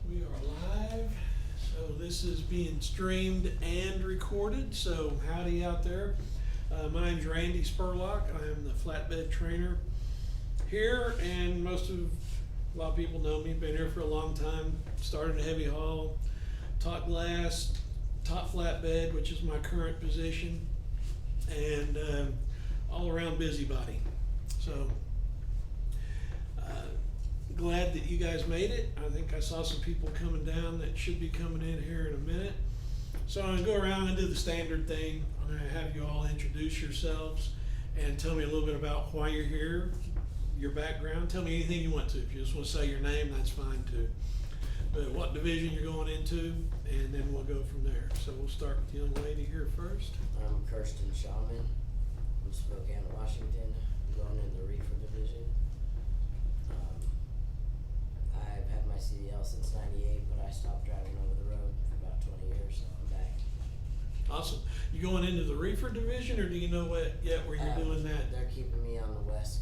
We are live, so this is being streamed and recorded, so howdy out there. My name's Randy Spurlock. I am the flatbed trainer here, and a lot of people know me, been here for a long time. Started a heavy haul, top glass, top flatbed, which is my current position, and all around busybody. So glad that you guys made it. I think I saw some people coming down that should be coming in here in a minute. So I'm gonna go around and do the standard thing. I'm gonna have you all introduce yourselves and tell me a little bit about why you're here, your background. Tell me anything you want to. If you just want to say your name, that's fine too. But what division you're going into, and then we'll go from there. So we'll start with the young lady here first. I'm Kirsten Shawman from Spokane, Washington. I'm going in the reefer division. I've had my CDL since '98, but I stopped driving over the road for about 20 years, so I'm back. Awesome. You going into the reefer division, or do you know what yet where you're doing that? They're keeping me on the west,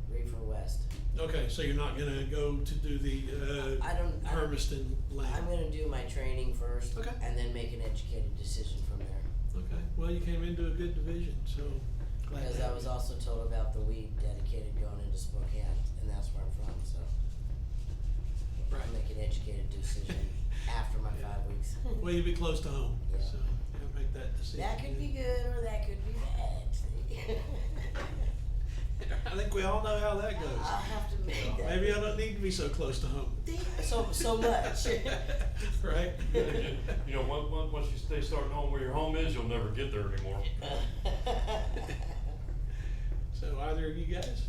reefer west. Okay, so you're not gonna go to do the Hermiston lane? I'm gonna do my training first, Okay. and then make an educated decision from there. Okay, well, you came into a good division, so glad Because to I have was you. also told about the weed dedicated going into Spokane, and that's where I'm from, so. Right. I'll make an educated decision after my 5 weeks. Well, you'd be close to home, Yeah. so you gotta make that decision. That could be good or that could be bad. I think we all know how that I'll goes. have to make that. Maybe I don't need to be so close to home. So much. Right? You know, once they start knowing where your home is, you'll never get there anymore. So either of you guys?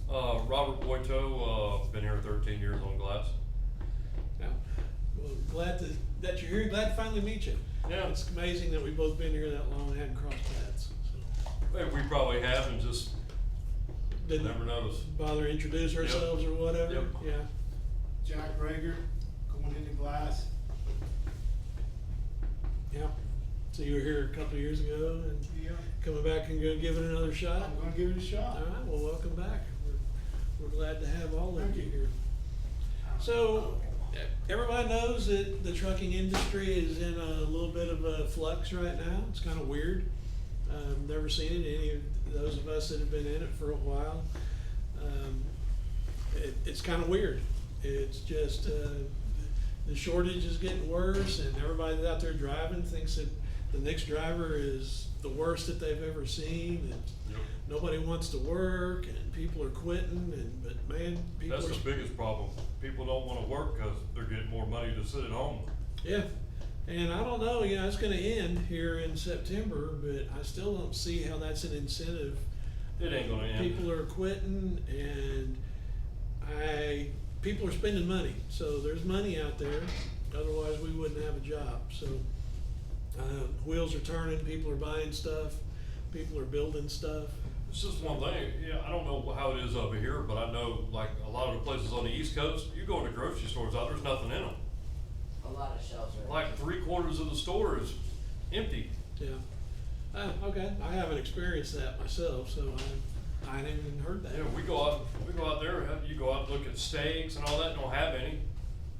Robert Boito, been here 13 years on glass. Yeah. Well, glad that you're here. Glad to finally meet you. Yeah. It's amazing that we've both been here that long and hadn't crossed paths. So. Maybe we probably have and just Didn't never noticed. bother to introduce ourselves or whatever. Yep. Yeah. Jack Rager, going into glass. Yeah. So you were here a couple of years ago and Yeah, coming back and go give it another shot? I'm gonna give it a shot. All right, well, welcome back. We're glad to have all of Thank you you. here. So, everybody knows that the trucking industry is in a little bit of a flux right now. It's kind of weird. Never seen it, any of those of us that have been in it for a while. It's kind of weird. It's just, the shortage is getting worse, and everybody that's out there driving thinks that the next driver is the worst that they've ever seen, and Yep. nobody wants to work, and people are quitting, but man, people That's are. the biggest problem. People don't want to work because they're getting more money to sit at home. Yeah, and I don't know, it's gonna end here in September, but I still don't see how that's an incentive. It ain't gonna end. People are quitting, and people are spending money, so there's money out there, otherwise we wouldn't have a job, so. Wheels are turning, people are buying stuff, people are building stuff. It's just one thing. Yeah, I don't know how it is over here, but I know like a lot of the places on the East Coast, you go into grocery stores out, there's nothing in them. A lot of shelves are. Like 3/4 of the store is empty. Yeah. Okay, I haven't experienced that myself, so I hadn't even heard that. Yeah, we go out there, you go out and look at steaks and all that, don't have any.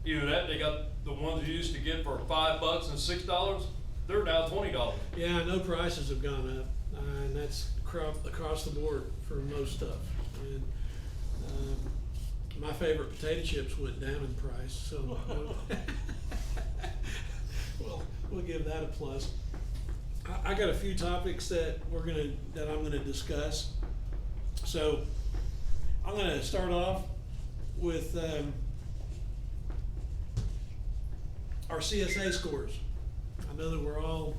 Either that, they got the ones you used to get for $5 and $6, they're now $20. Yeah, I know prices have gone up, and that's across the board for most stuff. And my favorite potato chips went down in price, so we'll give that a plus. I got a few topics that I'm gonna discuss. So I'm gonna start off with our CSA scores. I know that we're all,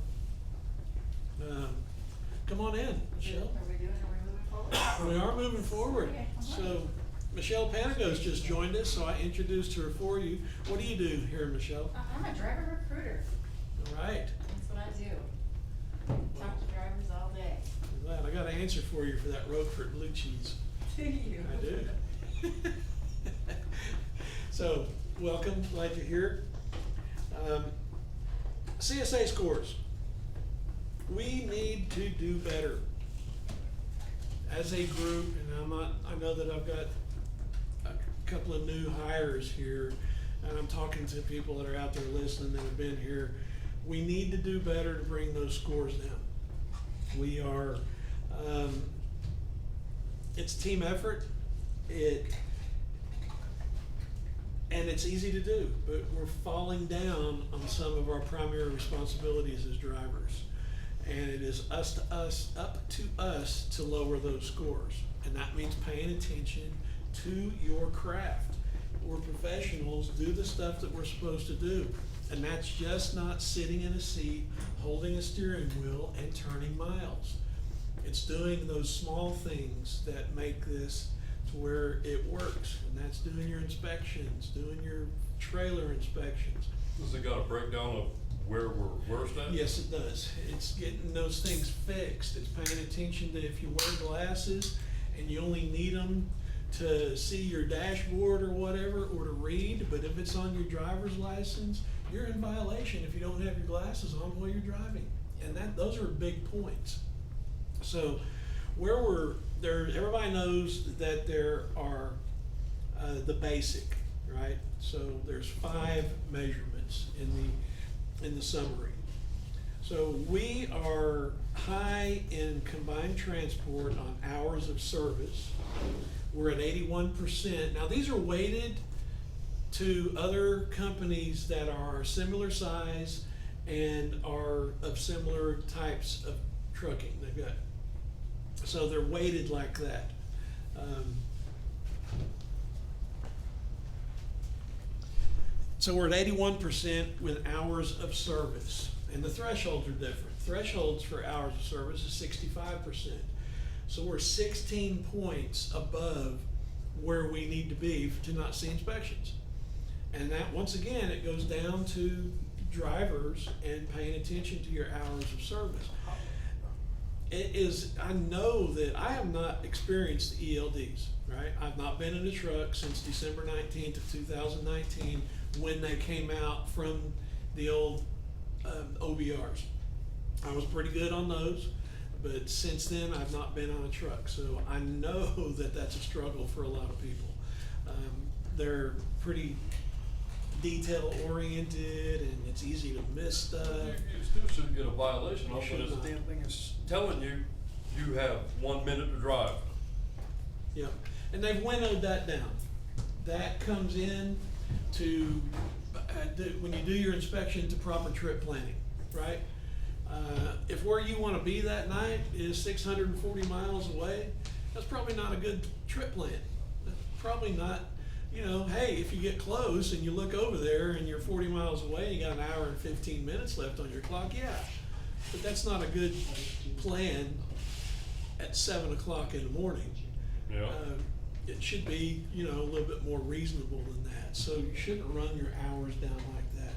come on in, Michelle. Are we moving forward? We are moving forward. Okay, all right. So Michelle Panagos just joined us, so I introduced her for you. What do you do here, Michelle? I'm a driver recruiter. All right. That's what I do. Talk to drivers all day. I'm glad. I got an answer for you for that Roquefort blue cheese. Do you? I do. So, welcome, glad you're here. CSA scores. We need to do better as a group, and I know that I've got a couple of new hires here. and I'm talking to people that are out there listening that have been here, we need to do better to bring those scores down. We are, it's a team effort, and it's easy to do, but we're falling down on some of our primary responsibilities as drivers. And it is up to us to lower those scores. And that means paying attention to your craft. We're professionals, do the stuff that we're supposed to do. And that's just not sitting in a seat, holding a steering wheel and turning miles. It's doing those small things that make this to where it works. And that's doing your inspections, doing your trailer inspections. Does it got a breakdown of where we're worst at? Yes, it does. It's getting those things fixed. It's paying attention to if you wear glasses and you only need them to see your dashboard or whatever, or to read, but if it's on your driver's license, you're in violation if you don't have your glasses on while you're driving. And those are big points. So where we're there, everybody knows that there are the basic, right? So there's 5 measurements in the summary. So we are high in combined transport on hours of service. We're at 81%. Now these are weighted to other companies that are similar size and are of similar types of trucking. They've got, so they're weighted like that. So we're at 81% with hours of service, and the thresholds are different. Thresholds for hours of service is 65%. So we're 16 points above where we need to be to not see inspections. And that, once again, it goes down to drivers and paying attention to your hours of service. It is, I know that I have not experienced the ELDs, right? I've not been in a truck since December 19th of 2019 when they came out from the old OBRs. I was pretty good on those, but since then I've not been on a truck. So I know that that's a struggle for a lot of people. They're pretty detail oriented and it's easy to miss stuff. You still should get a violation of it, should but not. the damn thing is telling you, you have 1 minute to drive. Yep, and they've winnowed that down. That comes in to, when you do your inspection, to proper trip planning, right? If where you wanna be that night is 640 miles away, that's probably not a good trip plan. That's probably not, you know, hey, if you get close and you look over there and you're 40 miles away, you got an hour and 15 minutes left on your clock, yeah. But that's not a good plan at 7 o'clock in the morning. Yeah. It should be, you know, a little bit more reasonable than that. So you shouldn't run your hours down like that.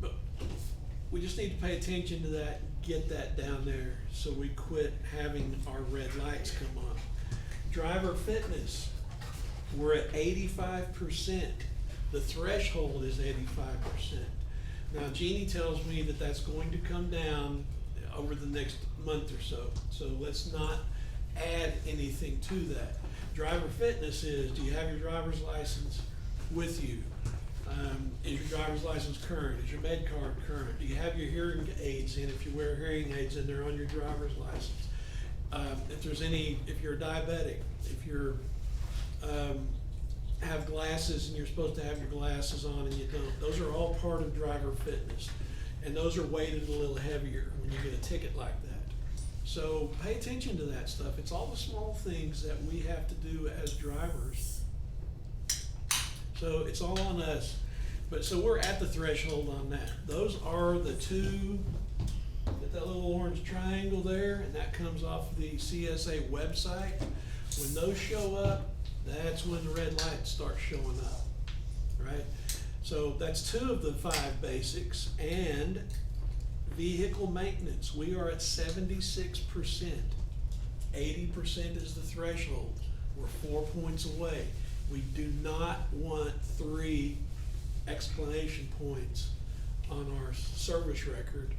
But we just need to pay attention to that, get that down there so we quit having our red lights come on. Driver fitness, we're at 85%. The threshold is 85%. Now Jeannie tells me that that's going to come down over the next month or so. So let's not add anything to that. Driver fitness is, do you have your driver's license with you? Is your driver's license current? Is your med card current? Do you have your hearing aids in? If you wear hearing aids and they're on your driver's license. If there's any, if you're diabetic, if you're have glasses and you're supposed to have your glasses on and you don't, those are all part of driver fitness. And those are weighted a little heavier when you get a ticket like that. So pay attention to that stuff. It's all the small things that we have to do as drivers. So it's all on us. But so we're at the threshold on that. Those are the two, get that little orange triangle there, and that comes off the CSA website. When those show up, that's when the red lights start showing up, right? So that's 2 of the 5 basics. And vehicle maintenance, we are at 76%. 80% is the threshold. We're 4 points away. We do not want 3 exclamation points on our service record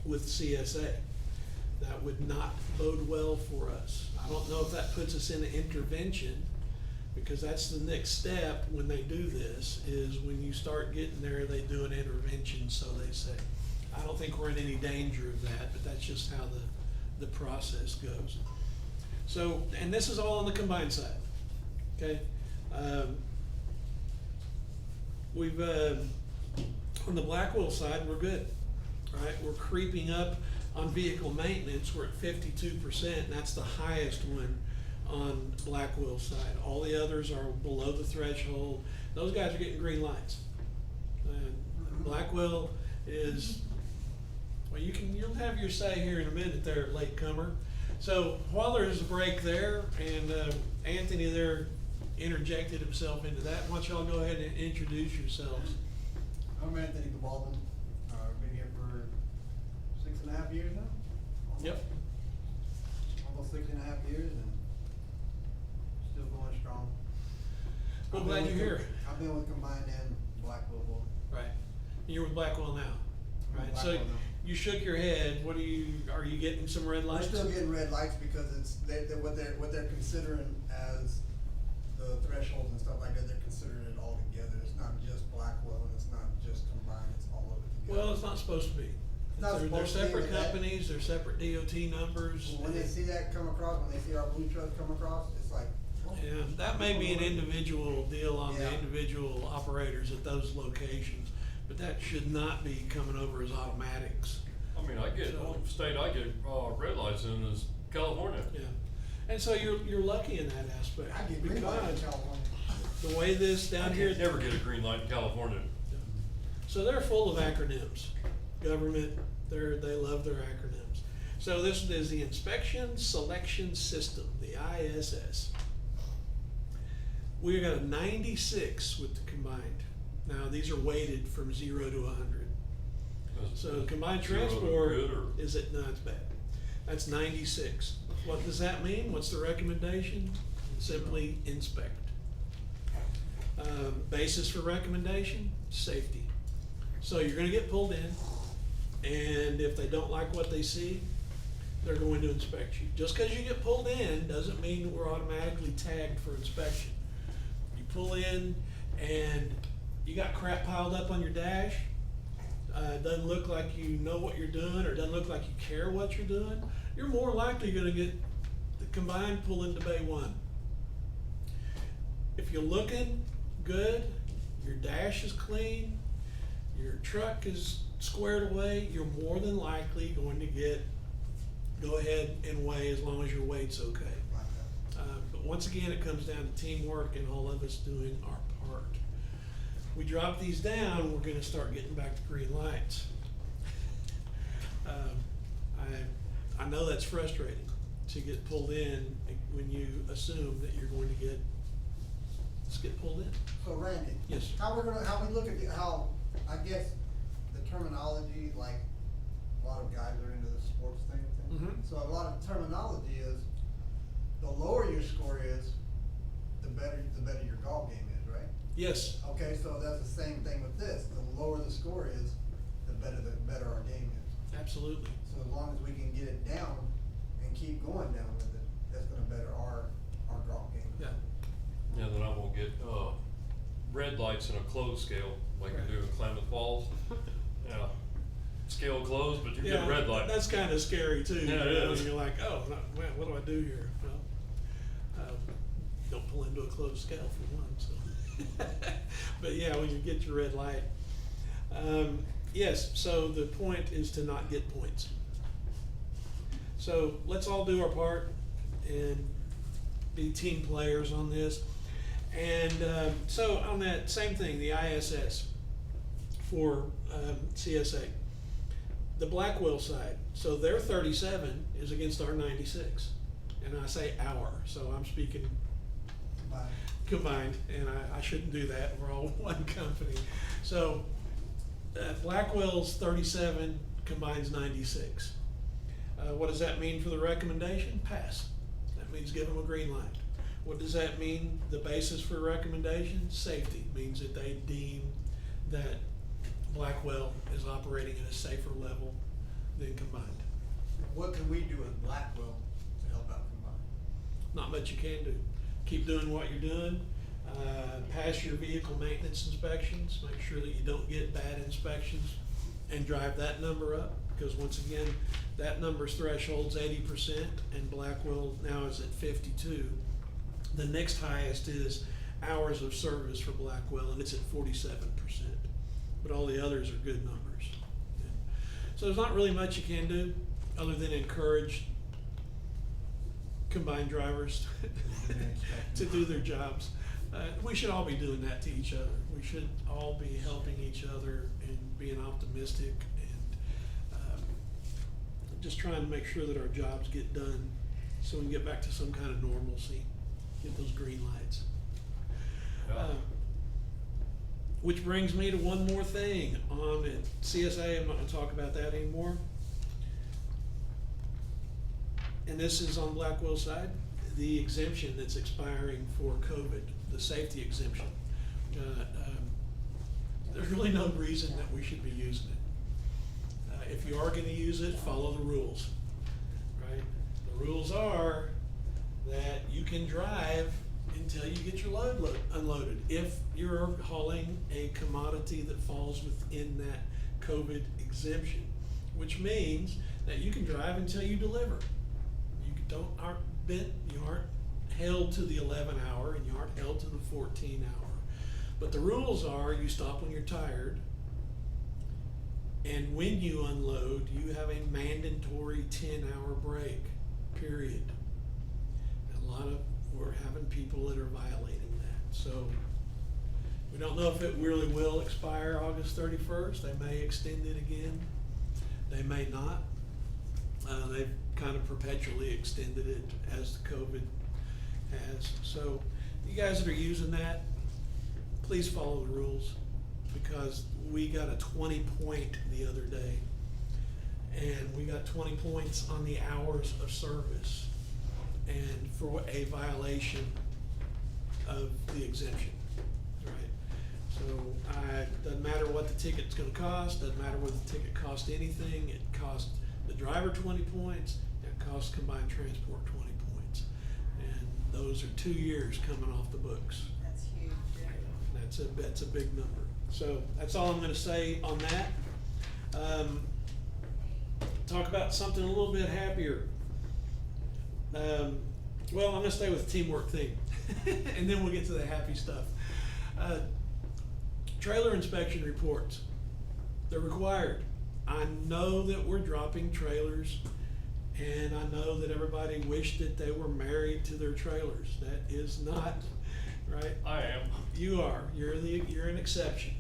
with CSA. That would not bode well for us. I don't know if that puts us in an intervention, Because that's the next step when they do this, is when you start getting there, they do an intervention, so they say. I don't think we're in any danger of that, but that's just how the process goes. So, and this is all on the combined side, okay? We've, on the Blackwell side, we're good, all right? We're creeping up on vehicle maintenance, we're at 52%, and that's the highest one on Blackwell's side. All the others are below the threshold. Those guys are getting green lights. Blackwell is, well, you'll have your say here in a minute there, latecomer. So while there's a break there, and Anthony there interjected himself into that, why don't y'all go ahead and introduce yourselves. I'm Anthony Gabaldon. I've been here for 6.5 years now. Yep. Almost 6.5 years and still going strong. Well, I've glad been you're with here. I've been with Combined and Blackwell both. Right. You're with Blackwell now, I'm with right? So Blackwell now. you shook your head. Are you getting some red We're lights? still getting red lights because it's, what they're considering as the thresholds and stuff like that, they're considering it all together. It's not just Blackwell and it's not just Combined, it's all of it together. Well, it's not supposed to be. not They're supposed to be, separate but that- companies, they're separate DOT numbers. When they see that come across, when they see our blue truck come across, it's like. oh, Yeah, that may be an individual deal on the Yeah. individual operators at those locations, but that should not be coming over as automatics. I mean, I get, the only state I get, red lights in is California. Yeah, and so you're lucky in that aspect, I get green light in because California. the way this down here. Never get a green light in California. So they're full of acronyms. Government, they love their acronyms. So this is the Inspection Selection System, the ISS. We got a 96 with the combined. Now, these are weighted from 0 to 100. So combined Zero to transport good or- is at, no, it's bad. That's 96. What does that mean? What's the recommendation? Simply inspect. Basis for recommendation, safety. So you're gonna get pulled in, and if they don't like what they see, they're going to inspect you. Just because you get pulled in doesn't mean we're automatically tagged for inspection. You pull in and you got crap piled up on your dash, doesn't look like you know what you're doing, or doesn't look like you care what you're doing, you're more likely gonna get the combined pull into bay one. If you're looking good, your dash is clean, your truck is squared away, you're more than likely going to go ahead and weigh, as long as your weight's okay. Like that. But once again, it comes down to teamwork and all of us doing our part. We drop these down, we're gonna start getting back to green lights. I know that's frustrating to get pulled in when you assume that you're going to get pulled in. So Randy. Yes. How we look at how, I guess, the terminology, like, a lot of guys are into the sports thing. Mhm. So a lot of terminology is, the lower your score is, the better your golf game is, right? Yes, Okay, so that's the same thing with this. The lower the score is, the better our game is. absolutely. So as long as we can get it down and keep going down with it, that's gonna better our golf game. Yeah. Yeah, then I won't get, red lights in a closed scale, like Right. we do in Klamath Falls. Yeah, scale closed, but you get a red light. That's kinda scary too. Yeah, it you know, is. and you're like, oh, man, what do I do here? Well, don't pull into a closed scale for one, so. But yeah, when you get your red light. Yes, so the point is to not get points. So let's all do our part and be team players on this. And so on that same thing, the ISS for CSA, the Blackwell side, so their 37 is against our 96. And I say our, so I'm speaking Bye. combined, and I shouldn't do that, we're all one company. So Blackwell's 37, Combined's 96. What does that mean for the recommendation? Pass. That means give them a green light. What does that mean? The basis for recommendation? Safety. Means that they deem that Blackwell is operating at a safer level than Combined. What can we do with Blackwell to help out Combined? Not much you can do. keep doing what you're doing. Pass your vehicle maintenance inspections, make sure that you don't get bad inspections and drive that number up, because once again, that number's threshold's 80% and Blackwell now is at 52. The next highest is hours of service for Blackwell, and it's at 47%. But all the others are good numbers. So there's not really much you can do other than encourage combined drivers to do their jobs. We should all be doing that to each other. We should all be helping each other and being optimistic and just trying to make sure that our jobs get done so we can get back to some kind of normalcy, get those green lights. Yeah. Which brings me to one more thing on it. CSA, I'm not gonna talk about that anymore. And this is on Blackwell's side, the exemption that's expiring for COVID, the safety exemption. There's really no reason that we should be using it. If you are gonna use it, follow the rules, right? The rules are that you can drive until you get your load unloaded. If you're hauling a commodity that falls within that COVID exemption, which means that you can drive until you deliver. You aren't held to the 11 hour and you aren't held to the 14 hour. But the rules are you stop when you're tired, and when you unload, you have a mandatory 10-hour break, period. And we're having people that are violating that. So we don't know if it really will expire August 31st. They may extend it again. They may not. They've kind of perpetually extended it as the COVID has. So you guys that are using that, please follow the rules, because we got a 20 point the other day, and we got 20 points on the hours of service and for a violation of the exemption, right? So doesn't matter what the ticket's gonna cost, doesn't matter whether the ticket cost anything, it cost the driver 20 points, it costs combined transport 20 points. And those are 2 years coming off the books. That's huge. That's a big number. So that's all I'm gonna say on that. Talk about something a little bit happier. Well, I'm gonna stay with the teamwork thing, and then we'll get to the happy stuff. Trailer inspection reports, they're required. I know that we're dropping trailers, and I know that everybody wished that they were married to their trailers. That is not, right? I am. You are. You're an exception.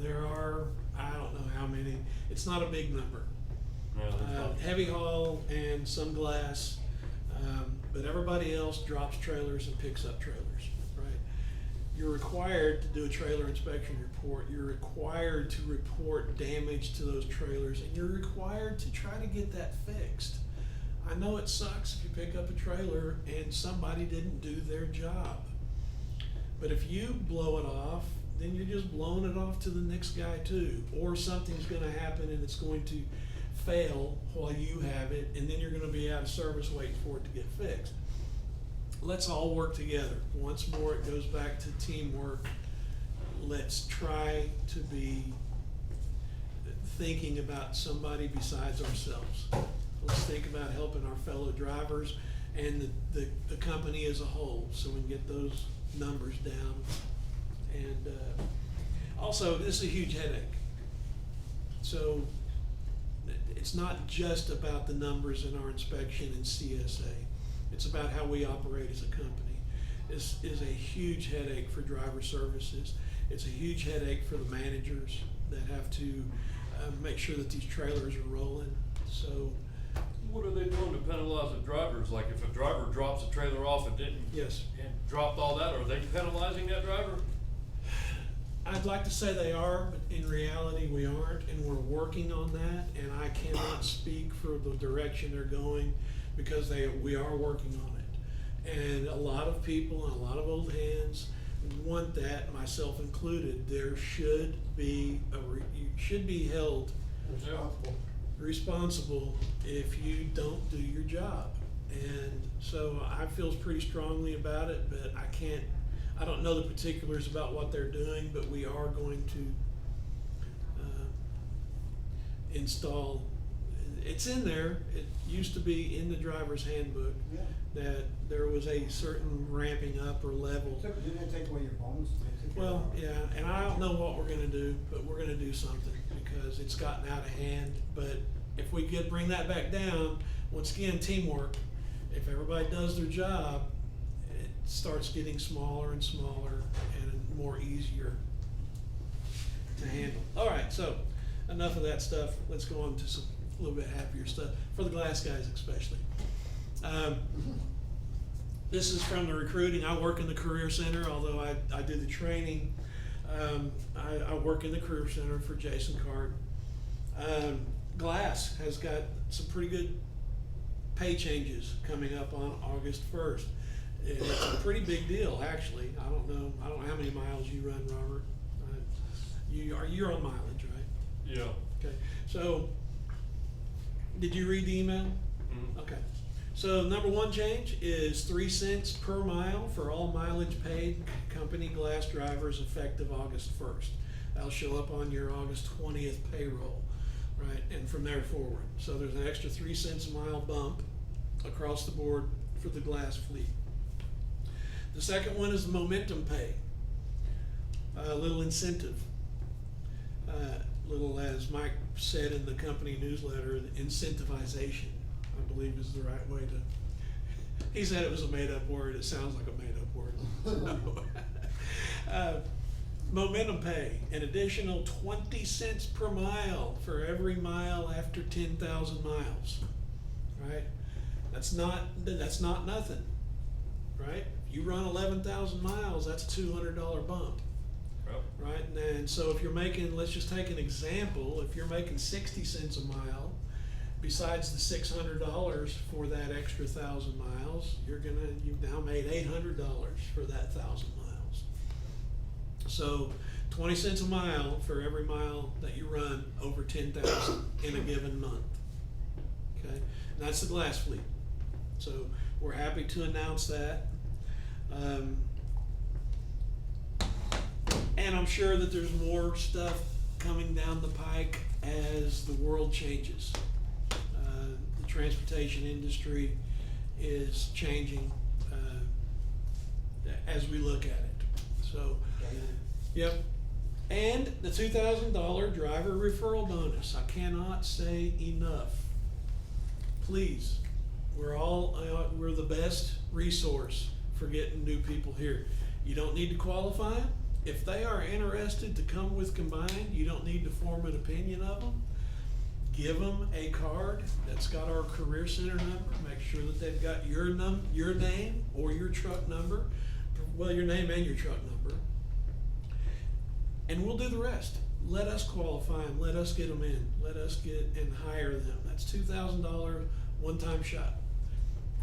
There are, I don't know how many. It's not a big number. Yeah, there's not. Heavy haul and some glass, but everybody else drops trailers and picks up trailers, right? You're required to do a trailer inspection report. You're required to report damage to those trailers, and you're required to try to get that fixed. I know it sucks if you pick up a trailer and somebody didn't do their job. But if you blow it off, then you're just blowing it off to the next guy too. Or something's gonna happen and it's going to fail while you have it, and then you're gonna be out of service waiting for it to get fixed. Let's all work together. Once more, it goes back to teamwork. Let's try to be thinking about somebody besides ourselves. Let's think about helping our fellow drivers and the company as a whole, so we can get those numbers down. And also, this is a huge headache. So it's not just about the numbers in our inspection and CSA. It's about how we operate as a company. This is a huge headache for driver services. It's a huge headache for the managers that have to make sure that these trailers are rolling. So, What are they doing to penalize the drivers? Like if a driver drops a trailer off and didn't yes, and dropped all that, are they penalizing that driver? I'd like to say they are, but in reality we aren't, and we're working on that, and I cannot speak for the direction they're going, because we are working on it. And a lot of people and a lot of old hands want that, myself included. There should be you should be held Yeah. responsible if you don't do your job. And so I feel pretty strongly about it, but I don't know the particulars about what they're doing, but we are going to install, it's in there, it used to be in the driver's handbook, Yeah. that there was a certain ramping up or level. Didn't they take away your bonus? They took it Well, out. yeah, and I don't know what we're gonna do, but we're gonna do something, because it's gotten out of hand. But if we could bring that back down, once again, teamwork, if everybody does their job, it starts getting smaller and smaller and more easier to handle. All right, so enough of that stuff, let's go on to some a little bit happier stuff, for the glass guys especially. This is from the recruiting. I work in the career center, although I do the training. I work in the career center for Jason Card. Glass has got some pretty good pay changes coming up on August 1st. It's a pretty big deal, actually. I don't know how many miles you run, Robert. You're on mileage, right? Yeah. Okay, so, did you read the email? Mhm. Okay, so number one change is 3 cents per mile for all mileage paid company glass drivers effective August 1st. That'll show up on your August 20th payroll, right, and from there forward. So there's an extra 3 cents a mile bump across the board for the glass fleet. The second one is momentum pay, a little incentive. Little, as Mike said in the company newsletter, incentivization, I believe is the right way to, he said it was a made-up word, it sounds like a made-up word. Momentum pay, an additional 20 cents per mile for every mile after 10,000 miles, right? That's not nothing, right? If you run 11,000 miles, that's a $200 bump. Well, Right, and so if you're making, let's just take an example, if you're making 60 cents a mile, besides the $600 for that extra 1,000 miles, you've now made $800 for that 1,000 miles. So 20 cents a mile for every mile that you run over 10,000 in a given month. Okay, and that's the glass fleet. So we're happy to announce that. And I'm sure that there's more stuff coming down the pike as the world changes. The transportation industry is changing as we look at it. So, yep. And the $2,000 driver referral bonus. I cannot say enough. Please, we're the best resource for getting new people here. You don't need to qualify them. If they are interested to come with Combined, you don't need to form an opinion of them. Give them a card that's got our Career Center number. Make sure that they've got your name or your truck number. Well, your name and your truck number. And we'll do the rest. Let us qualify them. Let us get them in. Let us get and hire them. That's $2,000 one-time shot.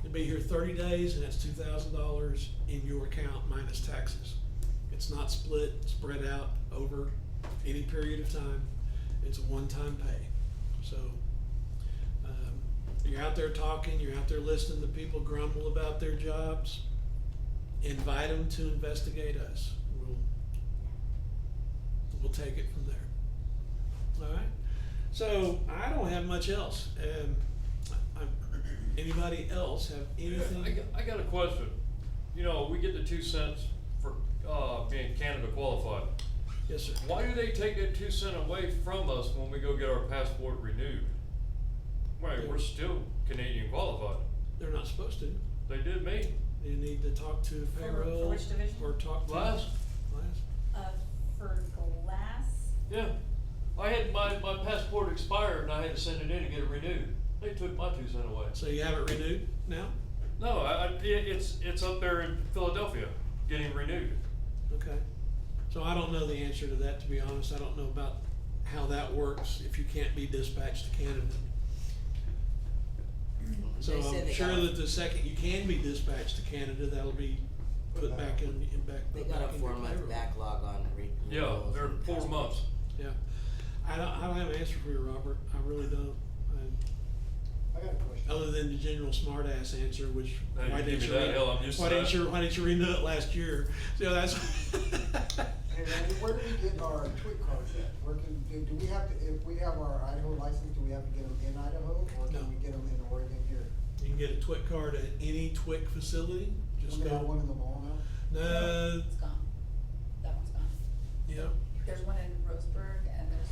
You'll be here 30 days, and that's $2,000 in your account minus taxes. It's not spread out over any period of time. It's a one-time pay. So you're out there talking, you're out there listening to people grumble about their jobs. Invite them to investigate us. We'll take it from there. All right. So I don't have much else. Anybody else have anything? I got a question. You know, we get the 2 cents for being Canada qualified. Yes, sir. Why do they take that 2 cent away from us when we go get our passport renewed? Right, we're still Canadian qualified. They're not supposed to. They did me. You need to talk to payroll. For which division? Or talk to. Glass? For glass? Yeah. I had my passport expired and I had to send it in to get it renewed. They took my 2 cent away. So you have it renewed now? No, it's up there in Philadelphia, getting renewed. Okay. So I don't know the answer to that, to be honest. I don't know about how that works if you can't be dispatched to Canada. So They said I'm they sure got- that the second you can be dispatched to Canada, that'll be put back in back. They put got a back in your 4-month payroll. backlog on Yeah, renewals they're and 4 passports. months. Yeah. I don't have an answer for you, Robert. I really don't. I I got a question. other than the general smartass answer, which, Now you why give didn't me you that, read, hell, I'm used to why didn't that. you, why didn't you renew it last year? So that's. Hey Randy, where do we get our twit cards at? Where do we have to, if we have our Idaho license, do we have to get them in Idaho, or No. can we get them in Oregon here? You can get a TWIC card at any TWIC facility, just Don't they have one go. in the mall now? No, It's gone. That one's gone. yeah, There's one in Roseburg and there's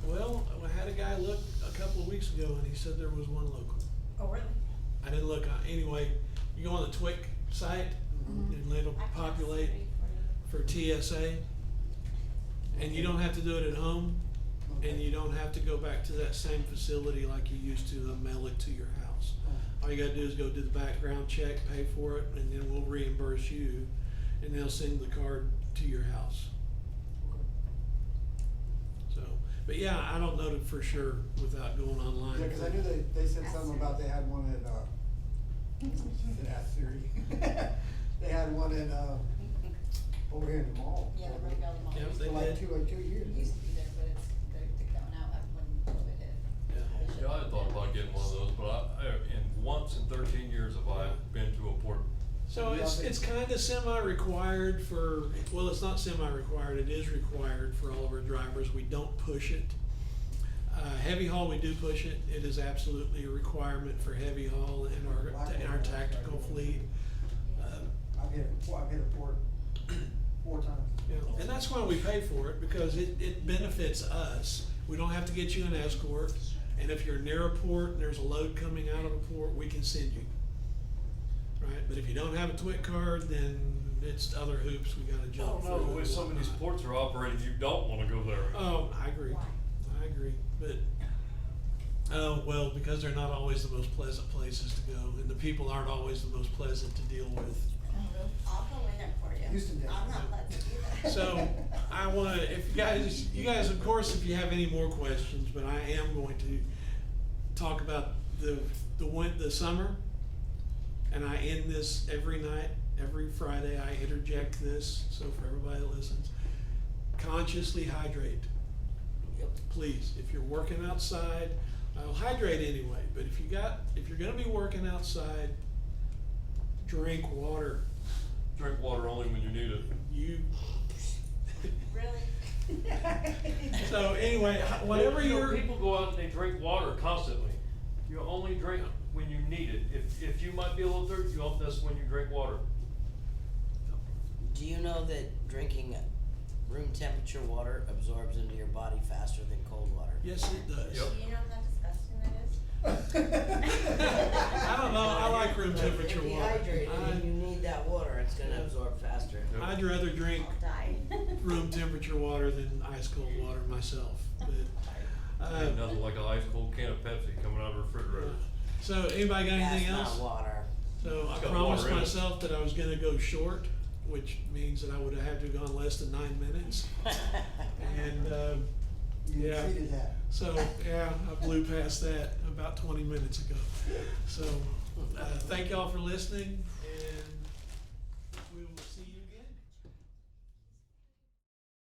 one, well, I had a guy look a couple of weeks ago and he said there was one local. oh, really? I didn't look, anyway, you go on the TWIC site and it'll populate for TSA. And you don't have to do it at home, and you don't have to go back to that same facility like you used to, mail it to your house. All you gotta do is go do the background check, pay for it, and then we'll reimburse you, and they'll send the card to your house. So, but yeah, I don't know it for sure without going online. Yeah, cause I knew they said something about they had one at, Ask Siri. They had one in, over here in the mall. Yeah, right down the mall. Yeah, For they like did. 2 years. It used to be there, but it's, they took that one out when COVID hit. Yeah. Yeah, I thought about getting one of those, but once in 13 years have I been to a port. So it's kinda semi-required for, well, it's not semi-required, it is required for all of our drivers, we don't push it. Heavy haul, we do push it, it is absolutely a requirement for heavy haul in our tactical fleet. I've hit a port 4 times. Yeah, and that's why we pay for it, because it benefits us. We don't have to get you an escort, and if you're near a port and there's a load coming out of a port, we can send you. Right, but if you don't have a TWIC card, then it's other hoops we gotta I jump don't through. know, the way and some of these whatnot. ports are operating, you don't wanna go there. Oh, I agree, but, well, because they're not always the most pleasant places to go, and the people aren't always the most pleasant to deal with. I'll go in there for you. Houston does. I'm not letting you do that. So, I wanna, if you guys, of course, if you have any more questions, but I am going to talk about the summer. And I end this every night, every Friday, I interject this, so for everybody that listens, consciously hydrate. Yep. Please, if you're working outside, I'll hydrate anyway, but if you're gonna be working outside, drink water. Drink water only when you need it. Really? So anyway, whatever You know, you're. people go out and they drink water constantly. You only drink when you need it. If you might be a little thirsty, that's when you drink water. Do you know that drinking room temperature water absorbs into your body faster than cold water? Yes, it does. Yep. You know how disgusting that is? I don't know, I like room temperature If you're water. dehydrated and you need that water, it's gonna absorb faster. Yep. I'd rather drink I'll die. room temperature water than ice cold water myself, but, Ain't nothing like an ice cold can of Pepsi coming out of the refrigerator. so anybody got anything else? That's not water. So I It's got promised water in it. myself that I was gonna go short, which means that I would have had to have gone less than 9 minutes. And, You yeah. exceeded that. so, yeah, I blew past that about 20 minutes ago. So, thank y'all for listening.